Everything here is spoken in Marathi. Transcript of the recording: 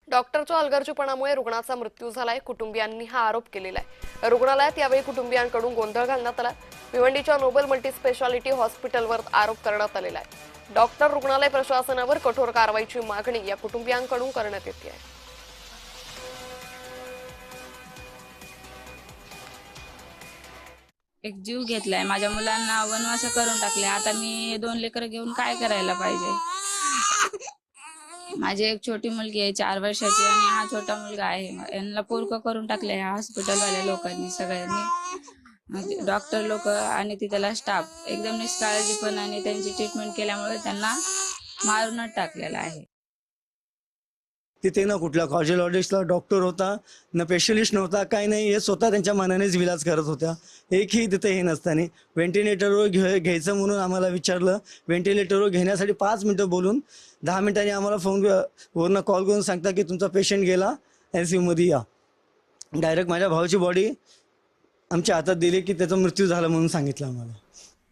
डॉक्टरच्या हलगर्जीपणामुळे रुग्णाचा मृत्यू झालाय, कुटुंबियांनी हा आरोप केलेला आहे। रुग्णालयात यावेळी कुटुंबियांकडून गोंधळ घालण्यात आला। भिवंडीच्या नोबल मल्टीस्पेशालिटी हॉस्पिटलवर आरोप करण्यात आलेला आहे। डॉक्टर रुग्णालय प्रशासनावर कठोर कारवाईची मागणी या कुटुंबियांकडून करण्यात येते आहे। एक जीव घेतलाय, माझ्या मुलांना वनवास करून टाकले। आता मी 2 लेकरं घेऊन काय करायला पाहिजे? माझी एक छोटी मुलगी आहे 4 वर्षाची आणि हा छोटा मुलगा आहे। यांना पोरकं करून टाकले ह्या हॉस्पिटलवाल्या लोकांनी सगळ्यांनी। डॉक्टर लोक आणि तिथला स्टाफ एकदम निष्काळजीपणाने त्यांची ट्रीटमेंट केल्यामुळे त्यांना मारूनच टाकलेला आहे। तिथे ना कुठल्या कार्डिओलॉजिस्टला डॉक्टर होता, ना स्पेशलिस्ट नव्हता, काही नाही। हे स्वतः त्यांच्या मनानेच विलाज करत होत्या। एकही तिथे हे नसताना व्हेंटिलेटरवर घ्यायचं म्हणून आम्हाला विचारलं। व्हेंटिलेटरवर घेण्यासाठी 5 मिनटं बोलून 10 मिनिटांनी आम्हाला फोनवरनं कॉल करून सांगता की तुमचा पेशंट गेला, NCUमध्ये या। डायरेक्ट माझ्या भावाची बॉडी आमच्या हातात दिली की त्याचा मृत्यू झाला म्हणून सांगितलं आम्हाला।